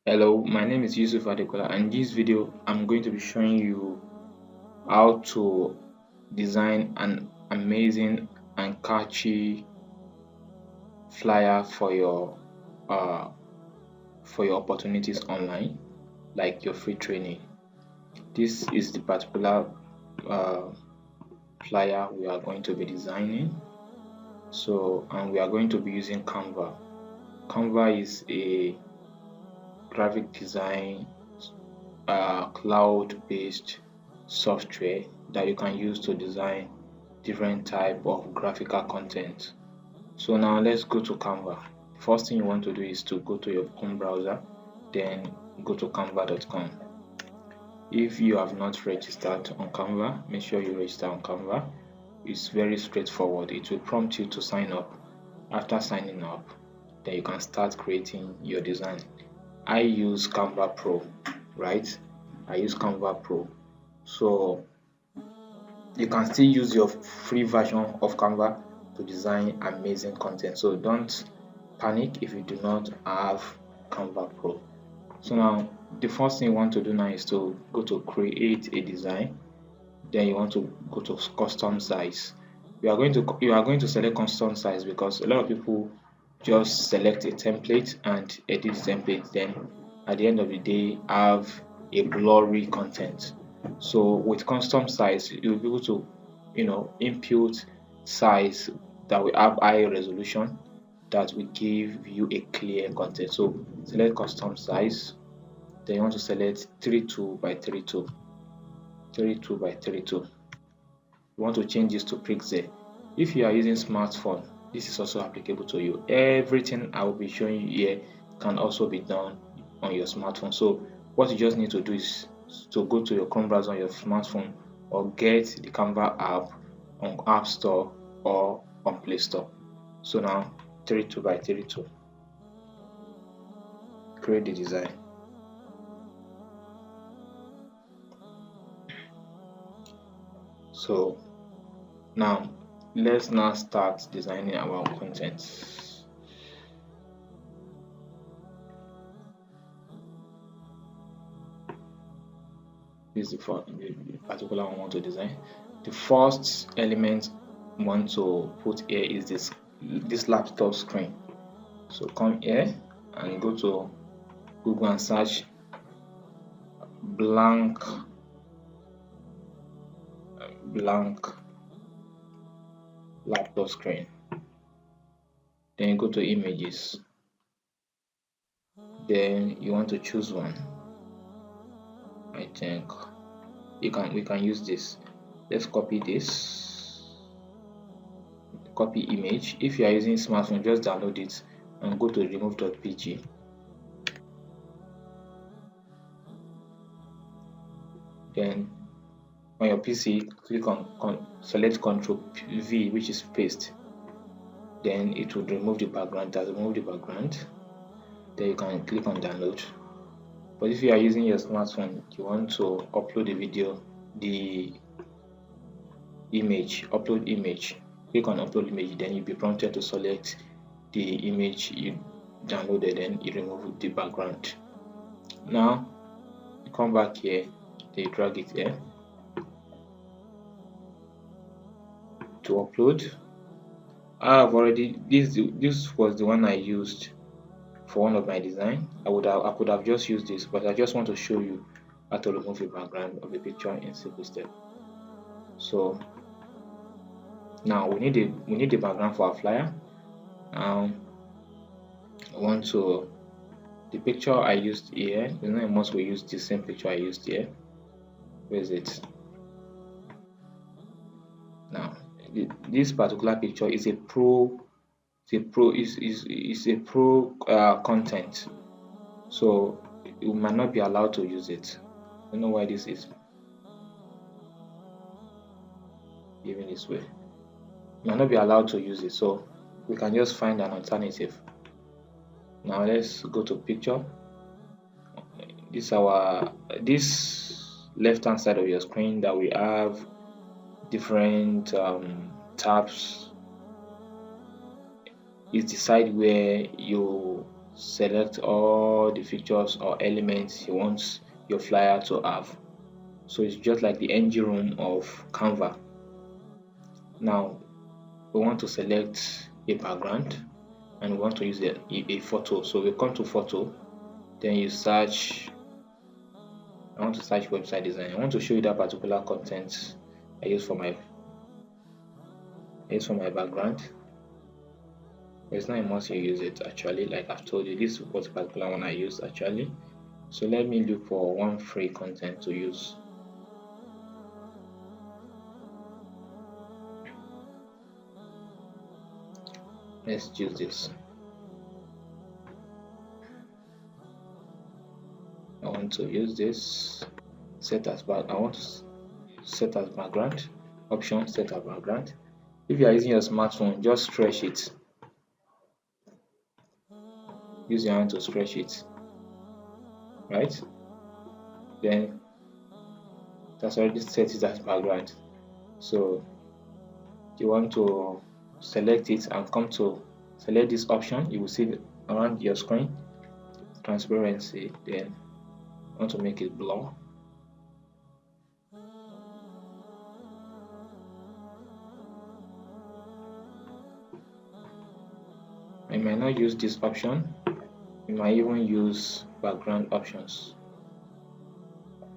Hello, my name is Yusuf Adekola, and in this video I'm going to be showing you how to design an amazing and catchy flyer uh, for your opportunities online, like your free training. This is the particular uh, flyer we are going to be designing. And we are going to be using Canva. Canva is a graphic design cloud-based software that you can use to design different type of graphical content. So now let's go to Canva. First thing you want to do is to go to your Chrome browser, then go to canva.com. If you have not registered on Canva, make sure you register on Canva. It's very straightforward. It will prompt you to sign up. After signing up, then you can start creating your design. I use Canva Pro, right? I use Canva Pro. So you can still use your free version of Canva to design amazing content. So don't panic if you do not have Canva Pro. So now the first thing you want to do now is to go to create a design. Then you want to go to custom size. You are going to select custom size because a lot of people just select a template and edit the template, then at the end of the day have a blurry content. So with custom size, you'll be able to input size that will have high resolution that will give you a clear content. So select custom size, then you want to select 32 by 32, 32 by 32. You want to change this to pixel. If you are using smartphone, this is also applicable to you. Everything I will be showing you here can also be done on your smartphone. So what you just need to do is to go to your Chrome browser on your smartphone or get the Canva app on App Store or on Play Store. So now 32 by 32. Create the design. So now let's now start designing our content. This is the particular one I want to design. The first element I want to put here is this laptop screen. So come here and go to Google and search blank laptop screen. Then you go to images. Then you want to choose one. I think we can use this. Let's copy this. Copy image. If you are using smartphone, just download it and go to remove.pg. Then on your PC, click on select Ctrl V, which is paste. Then it will remove the background. Remove the background. Then you can click on download. But if you are using your smartphone, you want to upload the video, the image, upload image. Click on upload image. Then you'll be prompted to select the image you downloaded, and you remove the background. Now you come back here. Then you drag it here to upload. I have already this was the one I used for one of my design. I could have just used this, but I just want to show you how to remove the background of the picture in simple step. So now we need the background for our flyer. I want to the picture I used here. It's not a must we use the same picture I used here. Where is it? Now this particular picture is a pro content, so you might not be allowed to use it. I don't know why this is even this way. You might not be allowed to use it, so we can just find an alternative. Now let's go to picture. This left hand side of your screen that we have different tabs is the side where you select all the features or elements you want your flyer to have. So it's just like the engine room of Canva. Now we want to select a background and we want to use a photo. So we come to photo, then you search. I want to search website design. I want to show you that particular content I use for my background. But it's not a must you use it actually. Like I've told you, this was the particular one I use actually. So let me look for one free content to use. Let's choose this. I want to use this. Set as back. I want to set as background. Option set as background. If you are using your smartphone, just stretch it. Use your hand to stretch it. Right? Then that's already set it as background. So you want to select it and come to select this option. You will see it around your screen. Transparency. Then I want to make it blur. I might not use this option. You might even use background options.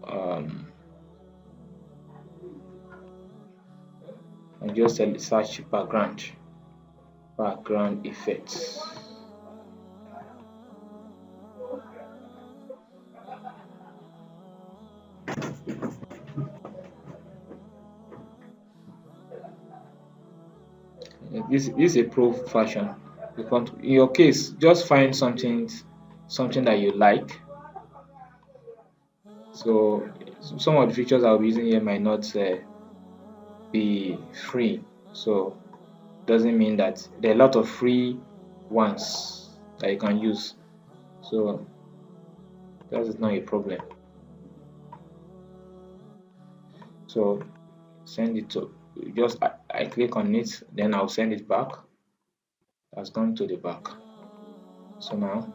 And just search background effects. This is a pro version. In your case, just find something that you like. So some of the features I'll be using here might not be free. So doesn't mean that there are a lot of free ones that you can use. So that is not a problem. So send it to just I click on it, then I'll send it back. That's gone to the back. So now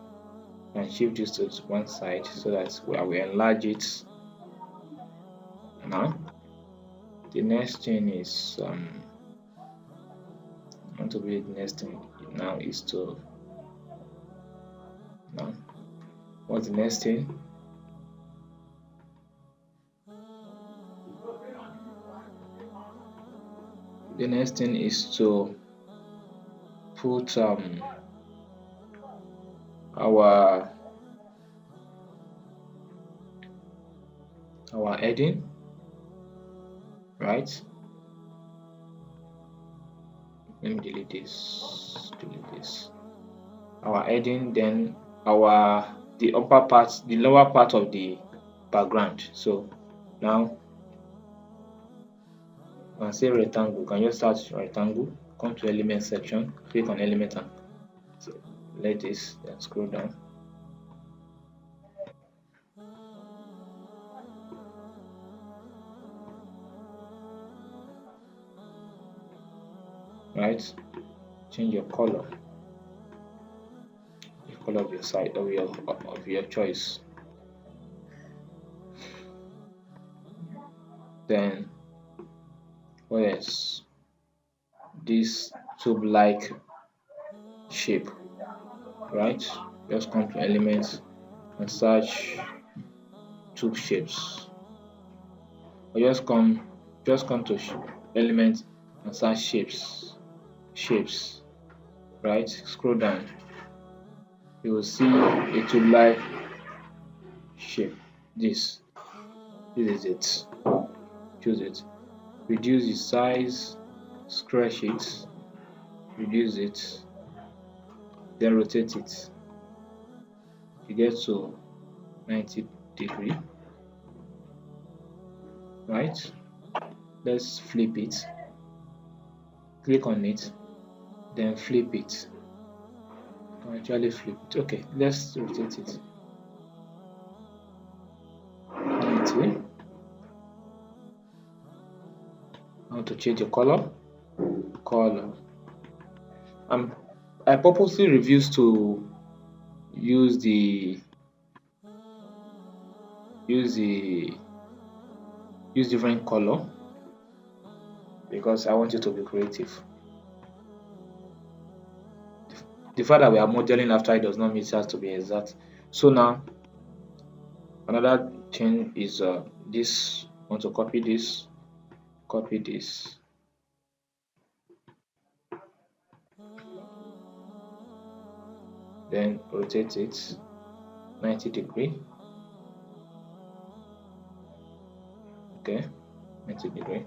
I can shift this to one side so that I will enlarge it. Now the next thing is want to be the next thing now is to now what's the next thing? The next thing is to put our heading, right? Let me delete this. Our heading, then the upper part, the lower part of the background. So now you can say rectangle. You can just search rectangle, come to element section, click on element and select this, then scroll down. Right, change your color, the color of your site of your choice. Then what else? This tube-like shape, right? Just come to elements and search tube shapes, or just come to elements and search shapes, right? Scroll down, you will see a tube-like shape. This is it. Choose it. Reduce the size, stretch it, reduce it, then rotate it. You get to 90 degree, right? Let's flip it. Click on it, then flip it. You can actually flip it. Okay, let's rotate it 90. I want to change the color. I purposely refuse to use the use the use different color because I want you to be creative. The fact that we are modeling after it does not mean it has to be exact. So now another thing is this. I want to copy this, then rotate it 90 degree. Okay, 90 degree.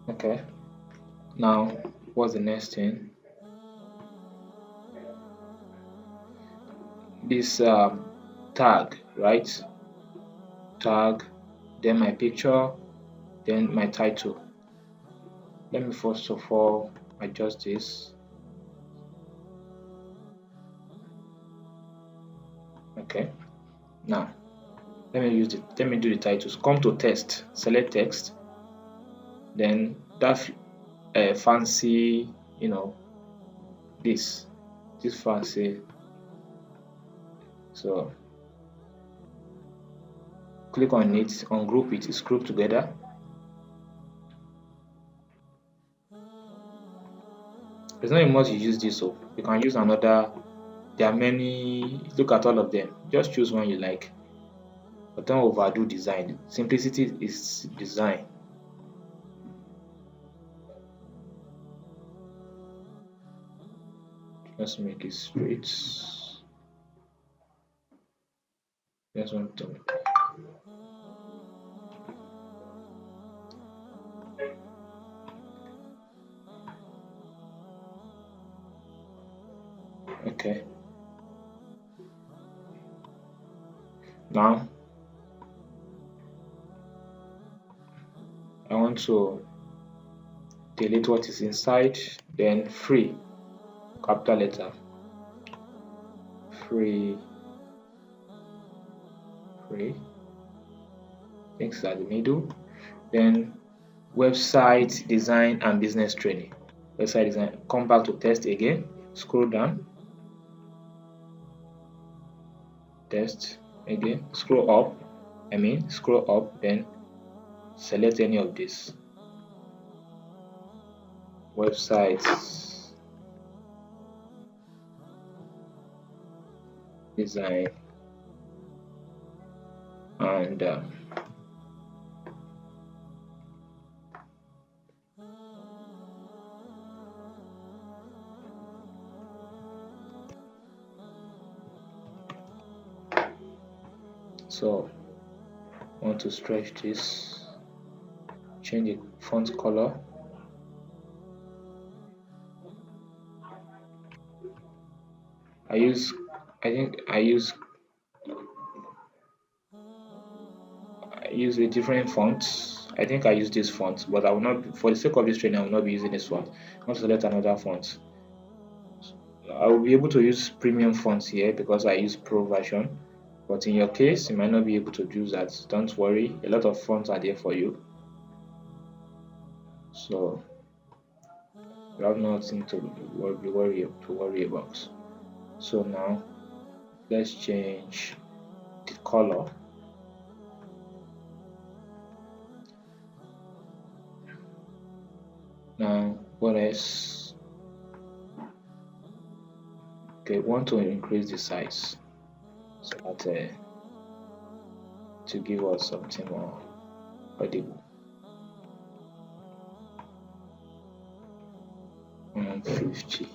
Okay, now what's the next thing? This tag, right? Tag, then my picture, then my title. Let me first of all adjust this. Okay, now let me do the titles. Come to text, select text, then that fancy, this fancy. So click on it, ungroup it, it's grouped together. There's not much you use this, so you can use another. There are many. Look at all of them, just choose one you like, but don't overdo design. Simplicity is design. Just make it straight. Just want to okay. Now I want to delete what is inside, then free, capital letter, free, things at the middle, then website design and business training. Website design, come back to test again, scroll down, test again, scroll up, then select any of these. Websites design and so I want to stretch this, change the font color. I use a different fonts. I think I use this font, but I will not, for the sake of this training, I will not be using this one. I want to select another font. I will be able to use premium fonts here because I use pro version, but in your case you might not be able to do that. Don't worry, a lot of fonts are there for you, so you have nothing to worry about. So now let's change the color. Now what else? Okay, want to increase the size so that to give us something more audible. 150.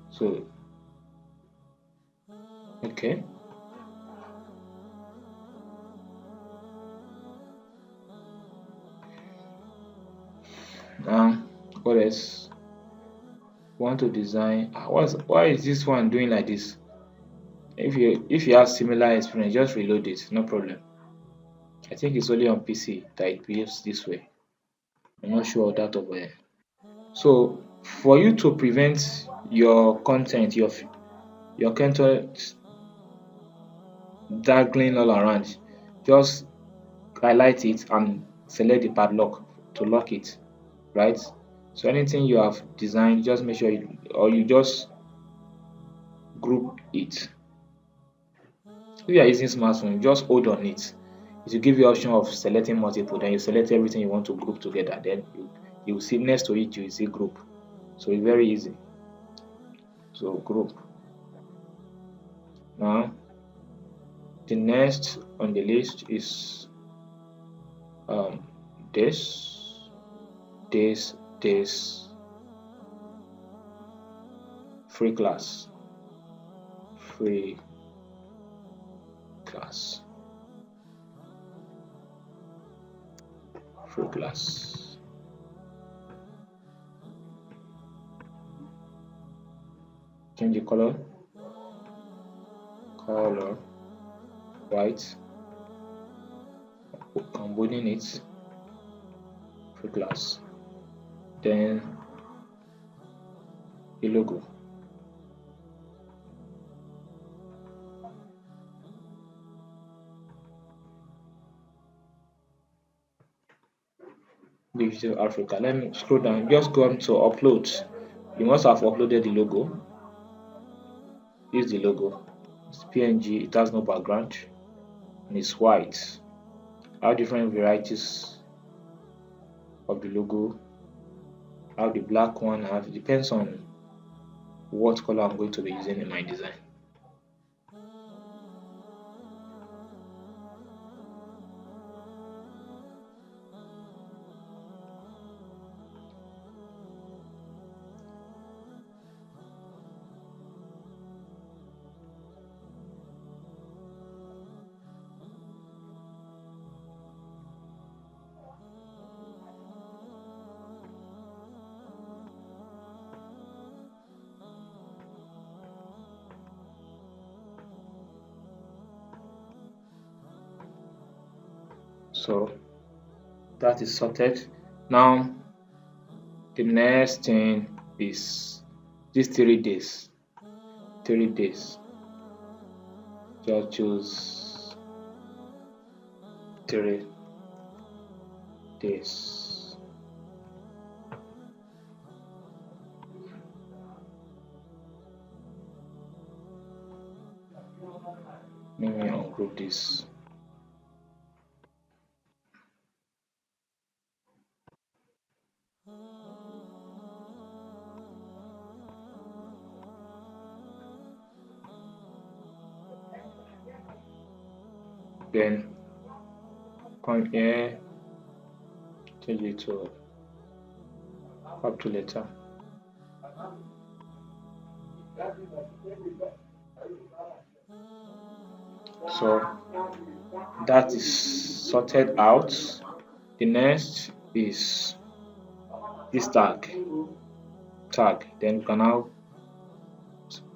So okay. Now what else? Want to design, why is this one doing like this? If you have similar experience, just reload it, no problem. I think it's only on PC that it behaves this way. I'm not sure of that over here. So for you to prevent your content, your content darkening all around. Just highlight it and select the padlock to lock it, right? So anything you have designed, just make sure you just group it. If you are using smartphone, just hold on it. It will give you option of selecting multiple, then you select everything you want to group together. Then you will see next to it, you will see group. So it's very easy. So group. Now the next on the list is um, this, this, free class, free class, free class. Change the color, white, combining it, free class. Then the logo. Digital Africa. Let me scroll down. Just go on to upload. You must have uploaded the logo. Use the logo. It's PNG. It has no background and it's white. I have different varieties of the logo. I have the black one. It depends on what color I'm going to be using in my design. So that is sorted. Now the next thing is these 3 days. 3 days. Just choose 3 days. Let me ungroup this. Then come here, change it to capital letter. So that is sorted out. The next is this tag. Then you can now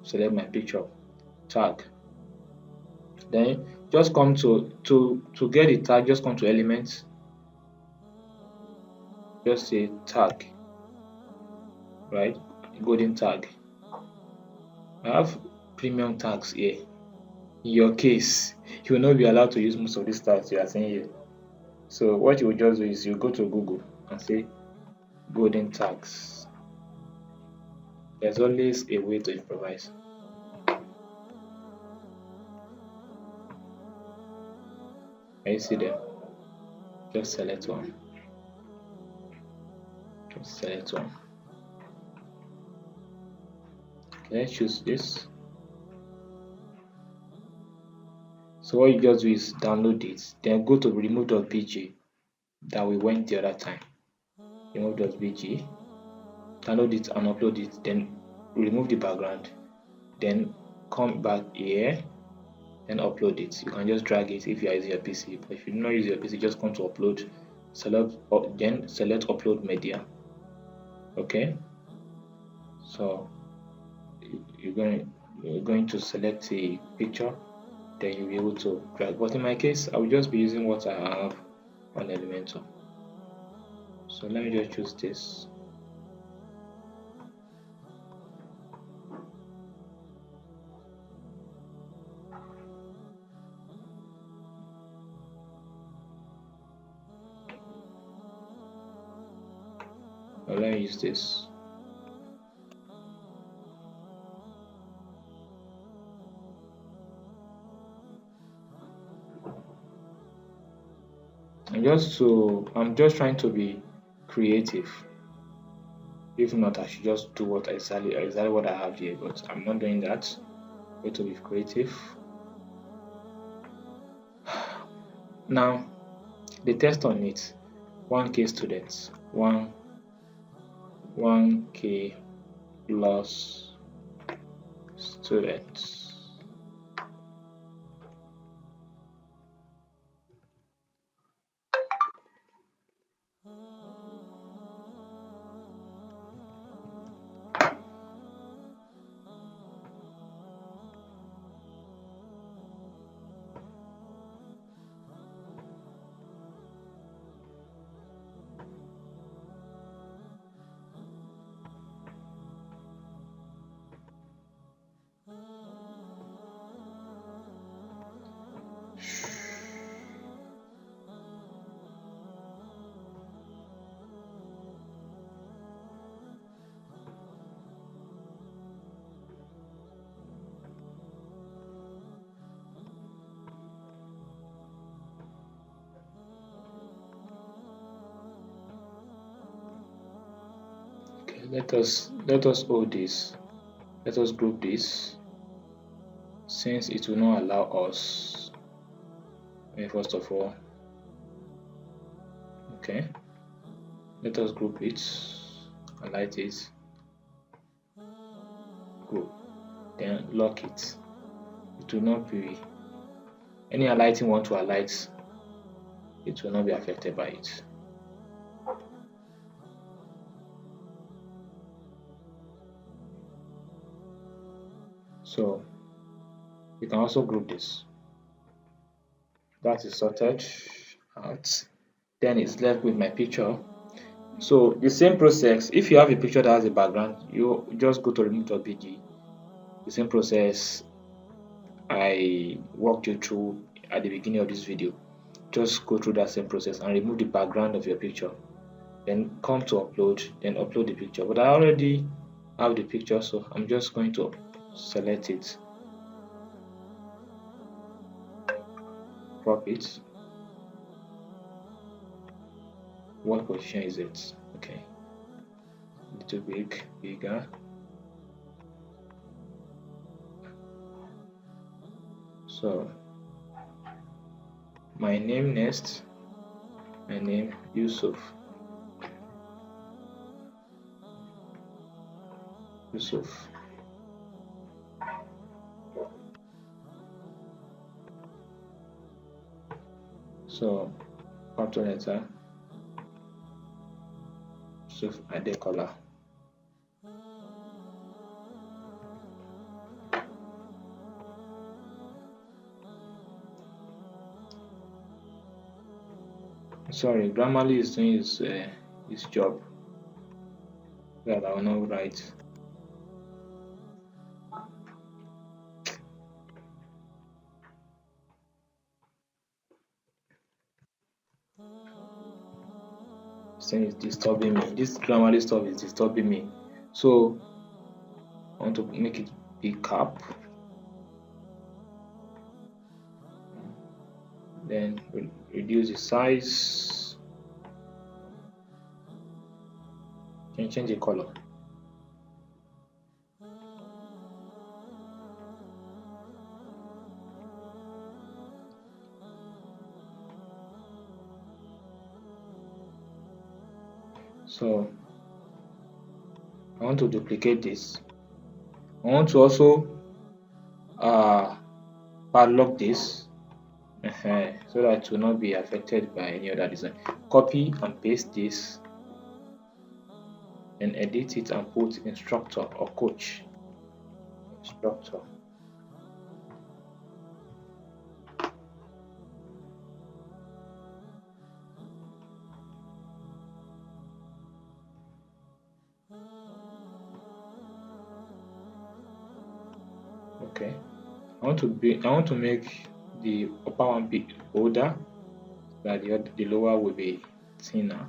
select my picture, tag. Then just come to get the tag, just come to elements, just say tag, right? Golden tag. I have premium tags here. In your case, you will not be allowed to use most of these tags you are seeing here. So what you will just do is you go to Google and say golden tags. There's always a way to improvise. Can you see them? Just select one. Just select one. Okay, let's choose this. So what you just do is download it, then go to remove.bg that we went the other time. Remove.bg, download it and upload it, then remove the background, then come back here, then upload it. You can just drag it if you are using your PC, but if you do not use your PC, just come to upload, then select upload media. Okay, so you're going to select a picture, then you'll be able to drag. But in my case, I will just be using what I have on Elementor. So let me just choose this. Now let me use this. I'm just trying to be creative. If not, I should just do what exactly what I have here, but I'm not doing that. I'm going to be creative. Now, the test on it, 1K students, 1K plus students. Okay, let us hold this. Let us group this, since it will not allow us. First of all, okay, let us group it, highlight it, group, then lock it. It will not be any highlighting want to highlight, it will not be affected by it. So you can also group this. That is sorted out. Then it's left with my picture. So the same process, if you have a picture that has a background, you just go to remove.bg. The same process I walked you through at the beginning of this video. Just go through that same process and remove the background of your picture. Then come to upload, then upload the picture. But I already have the picture, so I'm just going to select it, crop it. What position is it? Okay, little big, bigger. So my name next, my name Yusuf. So capital letter Yusuf Adekola. Sorry, Grammarly is doing his job. That I will not write. Saying it's disturbing me. This Grammarly stuff is disturbing me. So I want to make it big cap. Then reduce the size. Can change the color. So I want to duplicate this. I want to also padlock this so that it will not be affected by any other design. Copy and paste this, and edit it and put instructor or coach. Instructor. Okay. I want to make the upper one be older, so that the lower will be thinner.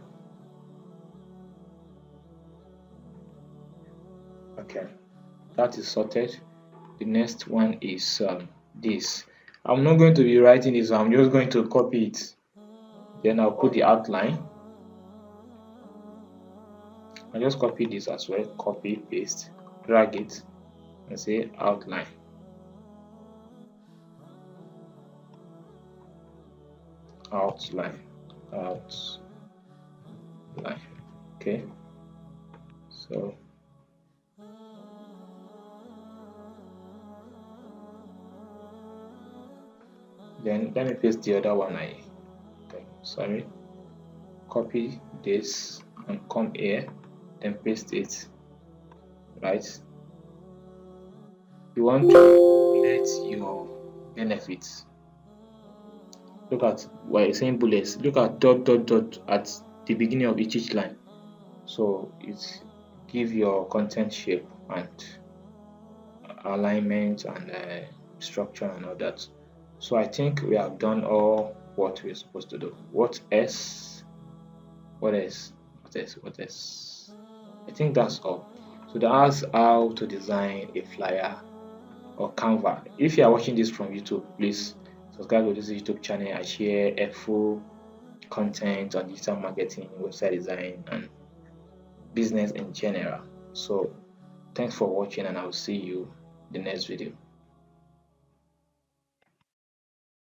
Okay, that is sorted. The next one is this. I'm not going to be writing this, I'm just going to copy it. Then I'll put the outline. I just copy this as well, copy, paste, drag it, and say outline. Outline, outline. Okay, so then let me paste the other one. Sorry, copy this and come here, then paste it. Right, you want to let your benefits. Look at why it's saying bullets. Look at dot dot dot at the beginning of each line. So it give your content shape and alignment and structure and all that. So I think we have done all what we're supposed to do. What else? What else? What else? What else? I think that's all. So that's how to design a flyer or Canva. If you are watching this from YouTube, please subscribe to this YouTube channel. I share helpful content on digital marketing, website design, and business in general. So thanks for watching, and I'll see you in the next video.